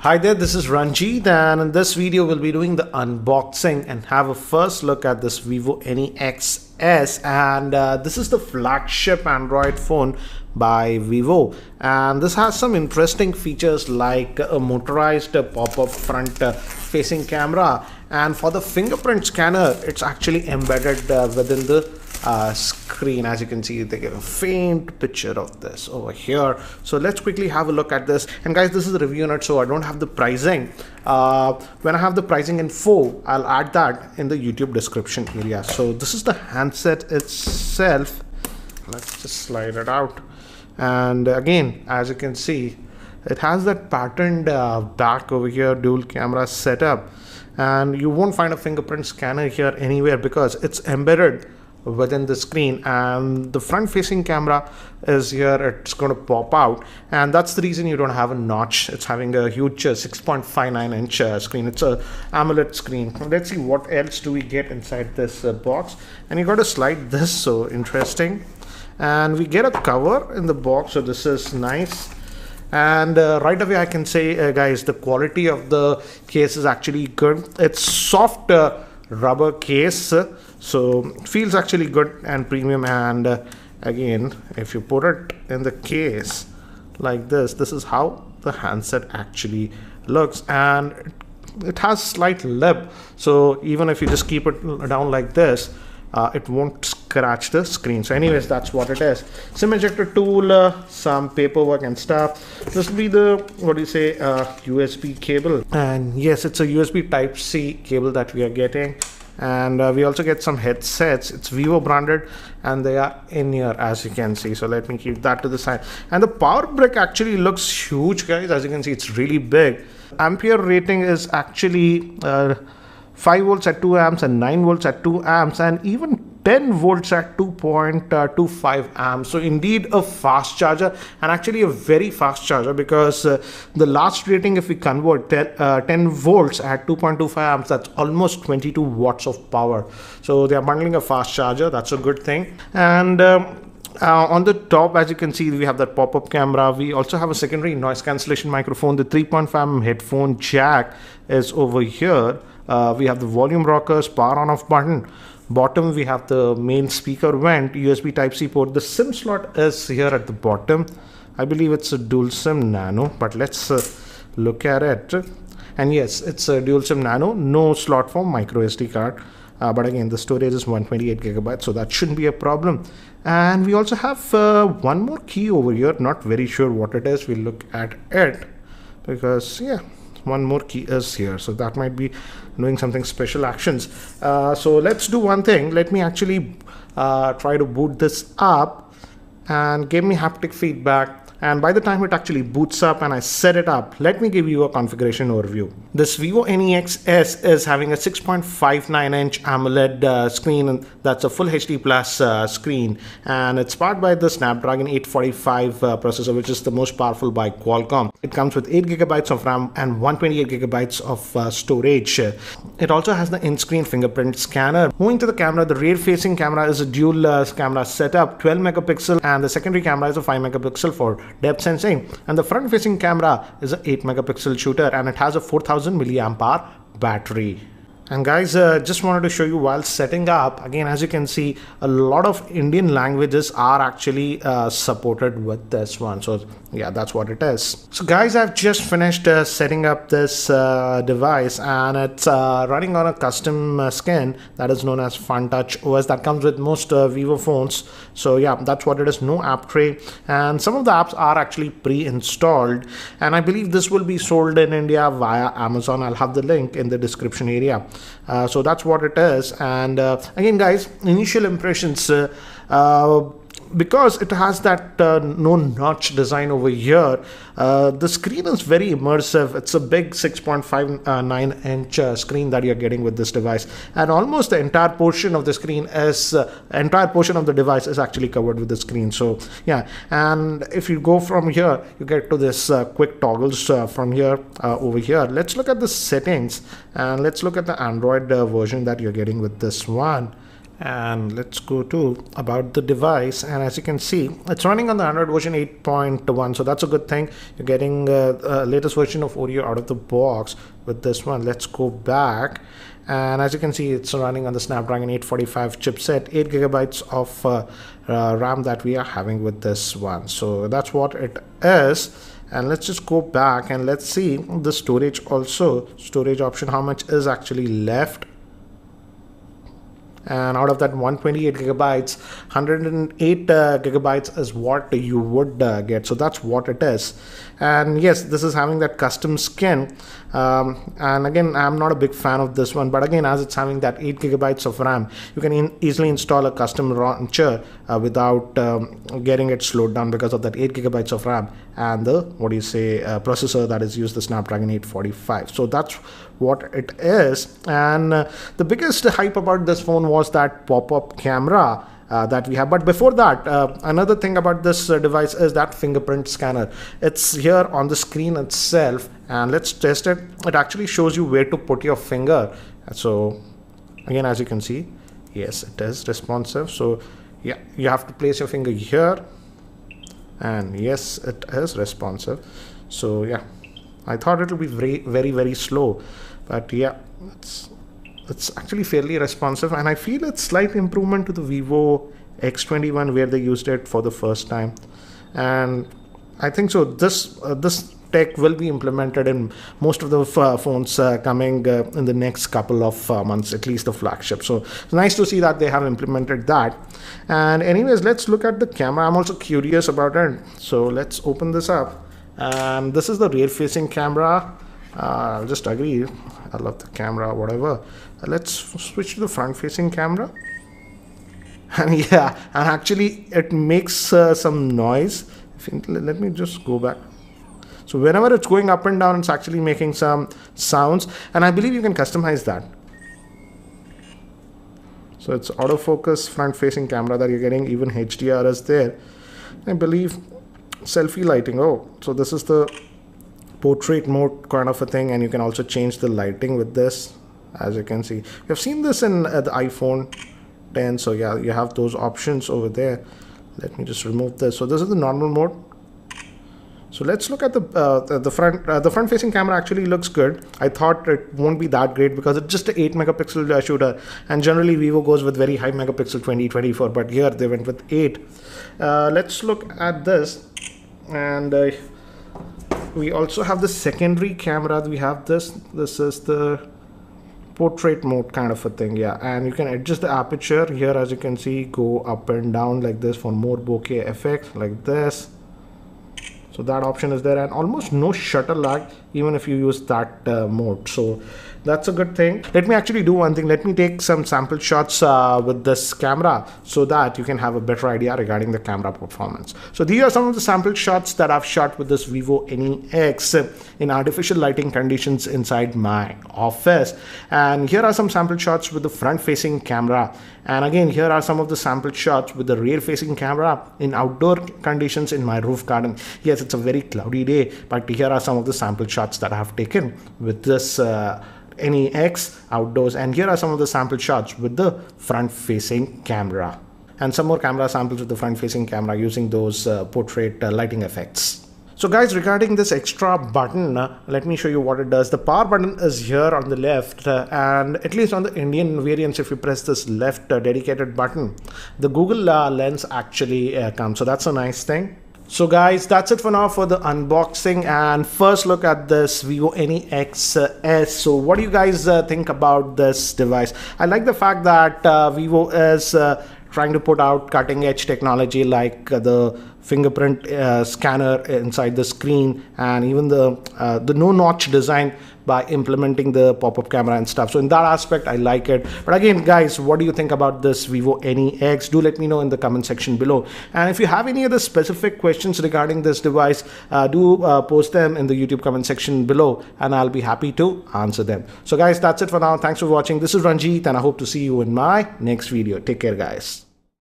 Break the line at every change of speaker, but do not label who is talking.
Hi there, this is Ranjit, and in this video we'll be doing the unboxing and have a first look at this Vivo NEXS. And this is the flagship Android phone by Vivo, and this has some interesting features like a motorized pop-up front facing camera, and for the fingerprint scanner it's actually embedded within the screen. As you can see, they give a faint picture of this over here. So let's quickly have a look at this. And guys, this is a review note, so I don't have the pricing. When I have the pricing info, I'll add that in the YouTube description area. So this is the handset itself. Let's just slide it out, and again, as you can see, it has that patterned back over here, dual camera setup, and you won't find a fingerprint scanner here anywhere because it's embedded within the screen. And the front facing camera is here, it's going to pop out, and that's the reason you don't have a notch. It's having a huge 6.59 inch screen. It's a AMOLED screen. Let's see what else do we get inside this box. And you got to slide this, so interesting. And we get a cover in the box, so this is nice. And right away I can say, guys, the quality of the case is actually good. It's soft rubber case, so it feels actually good and premium. And again, if you put it in the case like this is how the handset actually looks. And it has slight lip, so even if you just keep it down like this, it won't scratch the screen. So anyways, that's what it is. SIM ejector tool, some paperwork and stuff. This will be the, what do you say, USB cable. And yes, it's a USB type C cable that we are getting. And we also get some headsets. It's Vivo branded, and they are in here, as you can see. So let me keep that to the side. And the power brick actually looks huge, guys. As you can see, it's really big. Ampere rating is actually 5 volts at 2 amps and 9 volts at 2 amps and even 10 volts at 2.25 amps. So indeed a fast charger, and actually a very fast charger, because the last rating, if we convert 10 volts at 2.25 amps, that's almost 22 watts of power. So they are bundling a fast charger. That's a good thing. And on the top, as you can see, we have that pop-up camera. We also have a secondary noise cancellation microphone. The 3.5mm headphone jack is over here. We have the volume rockers, power on off button. Bottom we have the main speaker vent, USB type C port. The SIM slot is here at the bottom. I believe it's a dual SIM nano, but let's look at it. And yes, it's a dual SIM nano, no slot for micro SD card. But again, the storage is 128 gigabytes, so that shouldn't be a problem. And we also have one more key over here. Not very sure what it is. We'll look at it, because yeah, one more key is here, so that might be doing something special actions. So let's do one thing. Let me actually try to boot this up and give me haptic feedback. And by the time it actually boots up and I set it up, let me give you a configuration overview. This Vivo NEXS is having a 6.59 inch AMOLED screen, and that's a full HD plus screen, and it's powered by the Snapdragon 845 processor, which is the most powerful by Qualcomm. It comes with 8 gigabytes of RAM and 128 gigabytes of storage. It also has the in-screen fingerprint scanner. Moving to the camera, the rear-facing camera is a dual camera setup, 12 megapixel, and the secondary camera is a 5 megapixel for depth sensing, and the front facing camera is an 8 megapixel shooter, and it has a 4000 milliamp hour battery. And guys, just wanted to show you while setting up, again, as you can see, a lot of Indian languages are actually supported with this one. So yeah, that's what it is. So guys, I've just finished setting up this device, and it's running on a custom skin that is known as FunTouch OS that comes with most Vivo phones. So yeah, that's what it is. No app tray, and some of the apps are actually pre-installed, and I believe this will be sold in India via Amazon. I'll have the link in the description area. So that's what it is. And again, guys, initial impressions, because it has that no notch design over here, the screen is very immersive. It's a big 6.59 inch screen that you're getting with this device, and almost the entire portion of the screen is entire portion of the device is actually covered with the screen. So yeah, and if you go from here, you get to this quick toggles from here over here. Let's look at the settings, and let's look at the Android version that you're getting with this one. And let's go to about the device, and as you can see, it's running on the Android version 8.1, so that's a good thing. You're getting latest version of Oreo out of the box with this one. Let's go back, and as you can see, it's running on the Snapdragon 845 chipset, 8 gigabytes of RAM that we are having with this one. So that's what it is. And let's just go back and let's see the storage also, storage option, how much is actually left. And out of that 128 gigabytes, 108 gigabytes is what you would get. So that's what it is. And yes, this is having that custom skin. And again, I'm not a big fan of this one, but again, as it's having that 8 gigabytes of RAM, you can easily install a custom launcher without getting it slowed down because of that 8 gigabytes of RAM and the processor that is used, the Snapdragon 845. So that's what it is. And the biggest hype about this phone was that pop-up camera that we have. But before that, another thing about this device is that fingerprint scanner. It's here on the screen itself, and let's test it. It actually shows you where to put your finger. So again, as you can see, yes, it is responsive. So yeah, you have to place your finger here, and yes, it is responsive. So yeah, I thought it would be very slow, but yeah, it's actually fairly responsive, and I feel it's slight improvement to the Vivo X21 where they used it for the first time. And I think so this tech will be implemented in most of the phones coming in the next couple of months, at least the flagship. So it's nice to see that they have implemented that. And anyways, let's look at the camera. I'm also curious about it, so let's open this up. And this is the rear facing camera. I'll just agree, I love the camera, whatever. Let's switch to the front facing camera. And yeah, and actually it makes some noise. Let me just go back. So whenever it's going up and down, it's actually making some sounds, and I believe you can customize that. So it's autofocus front facing camera that you're getting, even HDR is there. I believe selfie lighting. Oh, so this is the portrait mode kind of a thing, and you can also change the lighting with this. As you can see, we have seen this in the iPhone 10. So yeah, you have those options over there. Let me just remove this. So this is the normal mode. So let's look at the front facing camera. Actually looks good. I thought it won't be that great because it's just an 8 megapixel shooter, and generally Vivo goes with very high megapixel 20, 24, but here they went with 8. Let's look at this, and we also have the secondary camera. We have this is the portrait mode kind of a thing. Yeah, and you can adjust the aperture here, as you can see, go up and down like this for more bokeh effect like this. So that option is there, and almost no shutter lag even if you use that mode. So that's a good thing. Let me actually do one thing. Let me take some sample shots with this camera so that you can have a better idea regarding the camera performance. So these are some of the sample shots that I've shot with this Vivo NEX in artificial lighting conditions inside my office. And here are some sample shots with the front facing camera. And again, here are some of the sample shots with the rear facing camera in outdoor conditions in my roof garden. Yes, it's a very cloudy day, but here are some of the sample shots that I have taken with this NEX outdoors, and here are some of the sample shots with the front facing camera, and some more camera samples with the front facing camera using those portrait lighting effects. So guys, regarding this extra button, let me show you what it does. The power button is here on the left, and at least on the Indian variants, if you press this left dedicated button, the Google Lens actually comes. So that's a nice thing. So guys, that's it for now for the unboxing and first look at this Vivo NEX S. So what do you guys think about this device? I like the fact that Vivo is trying to put out cutting edge technology like the fingerprint scanner inside the screen, and even the no notch design by implementing the pop-up camera and stuff. So in that aspect, I like it. But again, guys, what do you think about this Vivo NEX? Do let me know in the comment section below. And if you have any other specific questions regarding this device, do post them in the YouTube comment section below, and I'll be happy to answer them. So guys, that's it for now. Thanks for watching. This is Ranjit, and I hope to see you in my next video. Take care, guys.